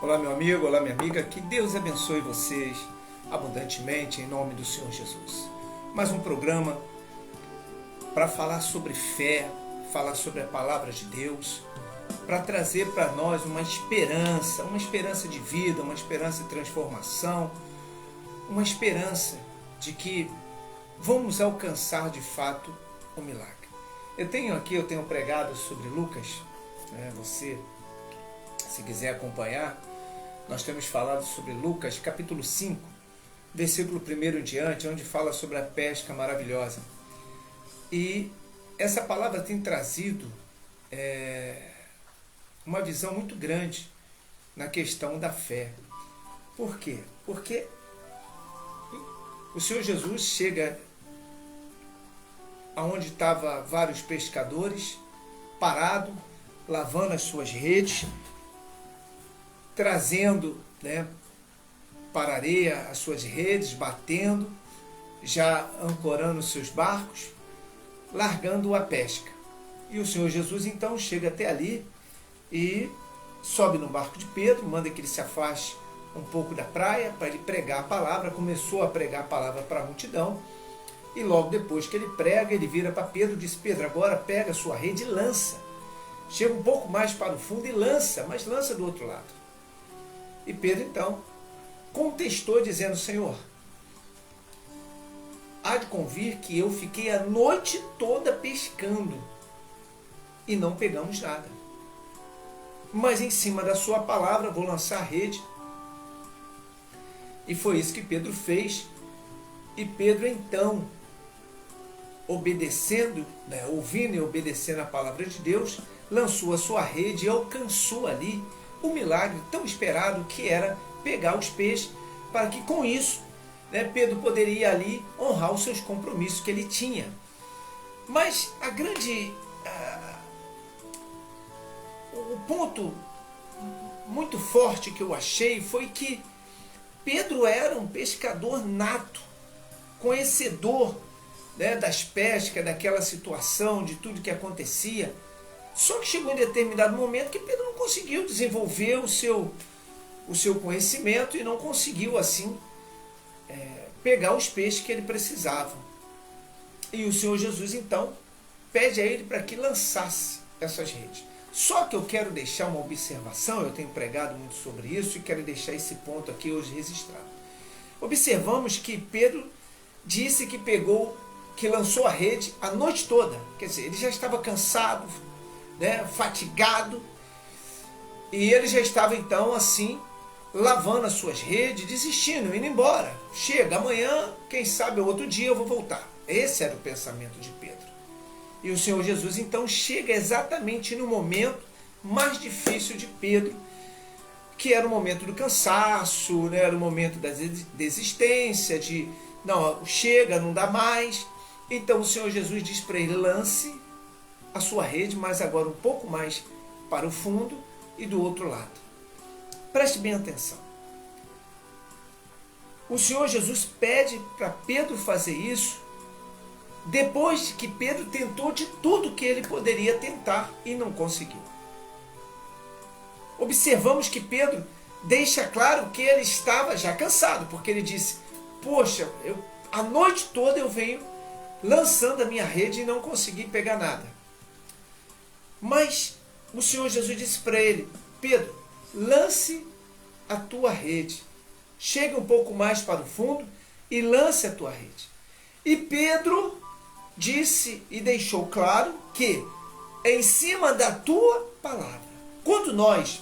Olá, meu amigo, olá, minha amiga, que Deus abençoe vocês abundantemente em nome do Senhor Jesus. Mais um programa para falar sobre fé, falar sobre a palavra de Deus, para trazer para nós uma esperança de vida, uma esperança de transformação, uma esperança de que vamos alcançar de fato o milagre. Eu tenho pregado sobre Lucas, você, se quiser acompanhar, nós temos falado sobre Lucas capítulo 5, versículo 1 em diante, onde fala sobre a pesca maravilhosa. E essa palavra tem trazido uma visão muito grande na questão da fé. Por quê? Porque o Senhor Jesus chega aonde estavam vários pescadores, parado, lavando as suas redes, trazendo para a areia as suas redes, batendo, já ancorando os seus barcos, largando a pesca. E o Senhor Jesus então chega até ali e sobe no barco de Pedro, manda que ele se afaste um pouco da praia para ele pregar a palavra. Começou a pregar a palavra para a multidão e logo depois que ele prega, ele vira para Pedro e diz: Pedro, agora pega a sua rede e lança. Chega um pouco mais para o fundo e lança, mas lança do outro lado. E Pedro então contestou dizendo: Senhor, há de convir que eu fiquei a noite toda pescando e não pegamos nada. Mas em cima da sua palavra vou lançar a rede. E foi isso que Pedro fez. E Pedro então, obedecendo, ouvindo e obedecendo a palavra de Deus, lançou a sua rede e alcançou ali o milagre tão esperado, que era pegar os peixes, para que com isso Pedro poderia ali honrar os seus compromissos que ele tinha. Mas o ponto muito forte que eu achei foi que Pedro era um pescador nato, conhecedor das pescas, daquela situação, de tudo que acontecia. Só que chegou em determinado momento que Pedro não conseguiu desenvolver o seu conhecimento e não conseguiu assim pegar os peixes que ele precisava. E o Senhor Jesus então pede a ele para que lançasse essas redes. Só que eu quero deixar uma observação, eu tenho pregado muito sobre isso e quero deixar esse ponto aqui hoje registrado. Observamos que Pedro disse que lançou a rede a noite toda. Quer dizer, ele já estava cansado, fatigado, e ele já estava então assim lavando as suas redes, desistindo, indo embora. Chega, amanhã, quem sabe outro dia eu vou voltar. Esse era o pensamento de Pedro. E o Senhor Jesus então chega exatamente no momento mais difícil de Pedro, que era o momento do cansaço, era o momento da desistência, de não, chega, não dá mais. Então o Senhor Jesus diz para ele: lance a sua rede, mas agora um pouco mais para o fundo e do outro lado. Preste bem atenção. O Senhor Jesus pede para Pedro fazer isso depois que Pedro tentou de tudo que ele poderia tentar e não conseguiu. Observamos que Pedro deixa claro que ele estava já cansado, porque ele disse: poxa, a noite toda eu venho lançando a minha rede e não consegui pegar nada. Mas o Senhor Jesus disse para ele: Pedro, lance a tua rede. Chegue um pouco mais para o fundo e lance a tua rede. E Pedro disse e deixou claro que em cima da tua palavra. Quando nós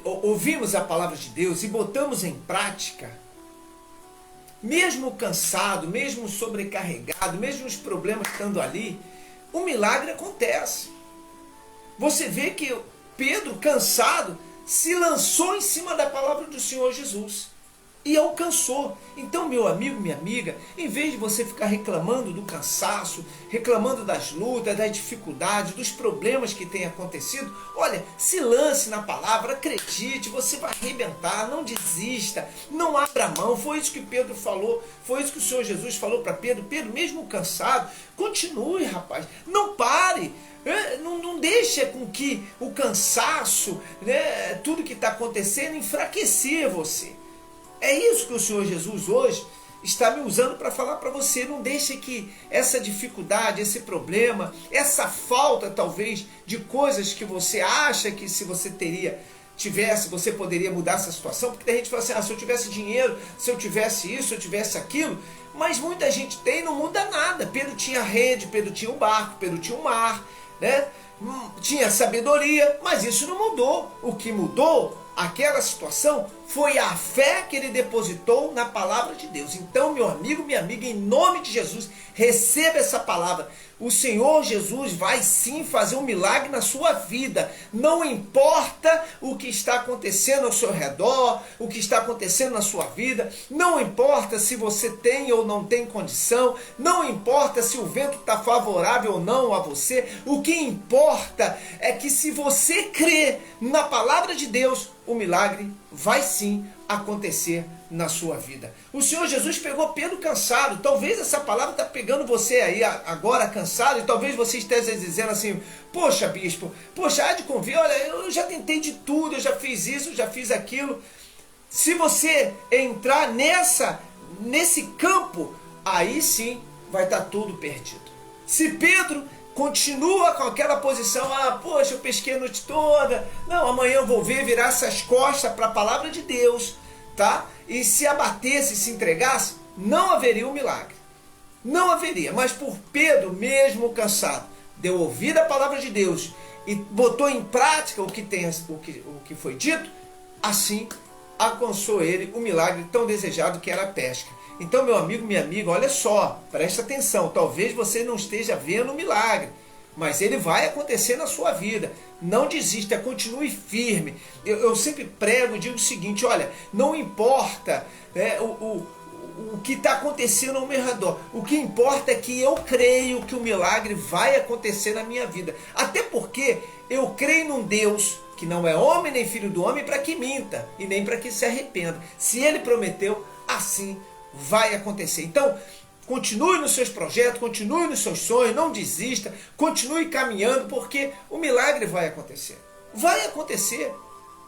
ouvimos a palavra de Deus e botamos em prática, mesmo cansado, mesmo sobrecarregado, mesmo os problemas estando ali, o milagre acontece. Você vê que Pedro, cansado, se lançou em cima da palavra do Senhor Jesus e alcançou. Então, meu amigo, minha amiga, em vez de você ficar reclamando do cansaço, reclamando das lutas, das dificuldades, dos problemas que têm acontecido, olha, se lance na palavra, acredite, você vai arrebentar, não desista, não abra mão. Foi isso que Pedro falou, foi isso que o Senhor Jesus falou para Pedro. Pedro, mesmo cansado, continue, rapaz, não pare. Não deixa com que o cansaço, né, tudo que está acontecendo, enfraquecer você. É isso que o Senhor Jesus hoje está me usando para falar para você. Não deixe que essa dificuldade, esse problema, essa falta talvez de coisas que você acha que se você tivesse, você poderia mudar essa situação, porque tem gente que fala assim, se eu tivesse dinheiro, se eu tivesse isso, se eu tivesse aquilo, mas muita gente tem e não muda nada. Pedro tinha rede, Pedro tinha um barco, Pedro tinha um mar, né? Tinha sabedoria, mas isso não mudou. O que mudou aquela situação foi a fé que ele depositou na palavra de Deus. Então, meu amigo, minha amiga, em nome de Jesus, receba essa palavra. O Senhor Jesus vai sim fazer um milagre na sua vida. Não importa o que está acontecendo ao seu redor, o que está acontecendo na sua vida, não importa se você tem ou não tem condição, não importa se o vento está favorável ou não a você, o que importa é que se você crê na palavra de Deus, o milagre vai sim acontecer na sua vida. O Senhor Jesus pegou Pedro cansado. Talvez essa palavra está pegando você aí agora cansado, e talvez você esteja dizendo assim, poxa bispo, poxa, há de convir, olha, eu já tentei de tudo, eu já fiz isso, eu já fiz aquilo. Se você entrar nesse campo, aí sim vai estar tudo perdido. Se Pedro continua com aquela posição, poxa, eu pesquei a noite toda, não, amanhã eu vou virar essas costas para a palavra de Deus, tá? E se abatesse, se entregasse, não haveria um milagre. Não haveria. Mas por Pedro, mesmo cansado, deu ouvido à palavra de Deus e botou em prática o que foi dito, assim alcançou ele o milagre tão desejado que era a pesca. Então, meu amigo, minha amiga, olha só, presta atenção, talvez você não esteja vendo o milagre, mas ele vai acontecer na sua vida. Não desista, continue firme. Eu sempre prego e digo o seguinte, olha, não importa o que está acontecendo ao meu redor, o que importa é que eu creio que o milagre vai acontecer na minha vida. Até porque eu creio num Deus que não é homem nem filho do homem para que minta e nem para que se arrependa. Se ele prometeu, assim vai acontecer. Então, continue nos seus projetos, continue nos seus sonhos, não desista, continue caminhando, porque o milagre vai acontecer. Vai acontecer.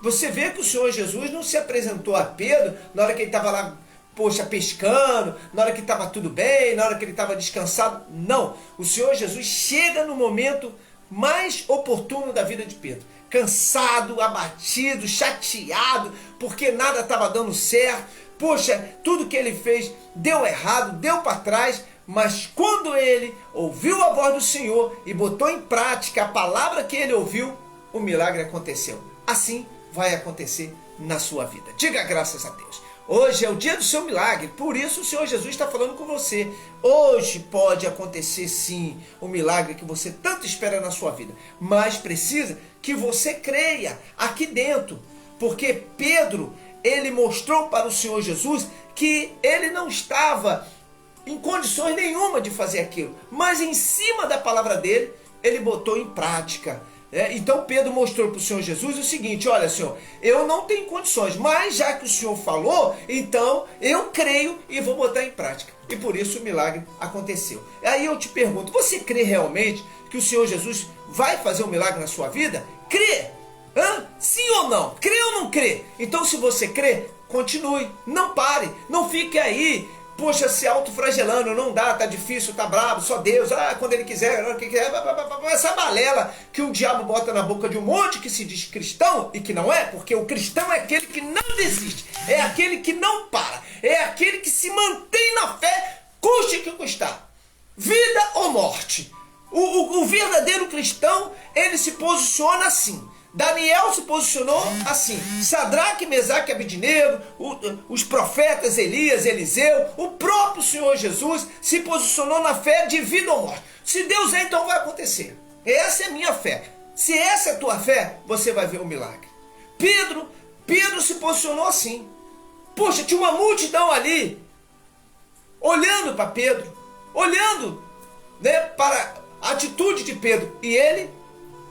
Você vê que o Senhor Jesus não se apresentou a Pedro na hora que ele estava lá, poxa, pescando, na hora que estava tudo bem, na hora que ele estava descansado. Não. O Senhor Jesus chega no momento mais oportuno da vida de Pedro. Cansado, abatido, chateado, porque nada estava dando certo. Poxa, tudo que ele fez deu errado, deu para trás, mas quando ele ouviu a voz do Senhor e botou em prática a palavra que ele ouviu, o milagre aconteceu. Assim vai acontecer na sua vida. Diga graças a Deus. Hoje é o dia do seu milagre, por isso o Senhor Jesus está falando com você. Hoje pode acontecer sim o milagre que você tanto espera na sua vida, mas precisa que você creia aqui dentro, porque Pedro, ele mostrou para o Senhor Jesus que ele não estava em condições nenhuma de fazer aquilo, mas em cima da palavra dele, ele botou em prática. Então Pedro mostrou para o Senhor Jesus o seguinte, olha Senhor, eu não tenho condições, mas já que o Senhor falou, então eu creio e vou botar em prática. E por isso o milagre aconteceu. Aí eu te pergunto, você crê realmente que o Senhor Jesus vai fazer um milagre na sua vida? Crê! Sim ou não? Crê ou não crê? Então se você crê, continue, não pare, não fique aí, poxa, se autoflagelando, não dá, tá difícil, tá bravo, só Deus, quando ele quiser, essa balela que o diabo bota na boca de um monte que se diz cristão e que não é, porque o cristão é aquele que não desiste, é aquele que não para, é aquele que se mantém na fé, custe o que custar, vida ou morte. O verdadeiro cristão, ele se posiciona assim. Daniel se posicionou assim, Sadraque, Mesaque e Abednego, os profetas Elias, Eliseu, o próprio Senhor Jesus se posicionou na fé de vida ou morte. Se Deus é, então vai acontecer. Essa é a minha fé. Se essa é a tua fé, você vai ver o milagre. Pedro se posicionou assim. Poxa, tinha uma multidão ali, olhando para Pedro, olhando, para a atitude de Pedro, e ele,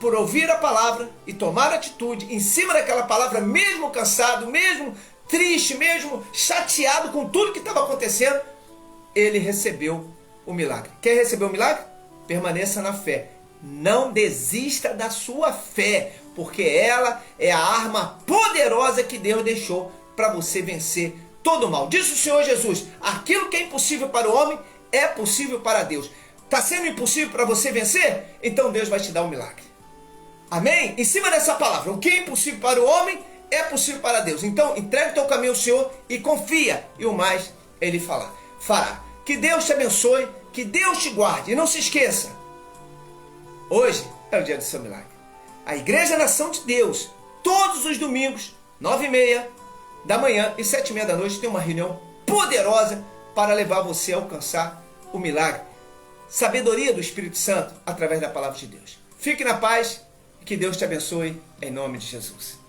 por ouvir a palavra e tomar atitude em cima daquela palavra, mesmo cansado, mesmo triste, mesmo chateado com tudo que estava acontecendo, ele recebeu o milagre. Quer receber o milagre? Permaneça na fé. Não desista da sua fé, porque ela é a arma poderosa que Deus deixou para você vencer todo o mal. Diz o Senhor Jesus: aquilo que é impossível para o homem é possível para Deus. Está sendo impossível para você vencer? Então Deus vai te dar um milagre. Amém? Em cima dessa palavra, o que é impossível para o homem é possível para Deus. Então entrega o teu caminho ao Senhor e confia, e o mais Ele fará. Que Deus te abençoe, que Deus te guarde. E não se esqueça, hoje é o dia do seu milagre. A Igreja Nação de Deus, todos os domingos, 9h30 da manhã e 7h30 da noite, tem uma reunião poderosa para levar você a alcançar o milagre. Sabedoria do Espírito Santo através da palavra de Deus. Fique na paz e que Deus te abençoe em nome de Jesus.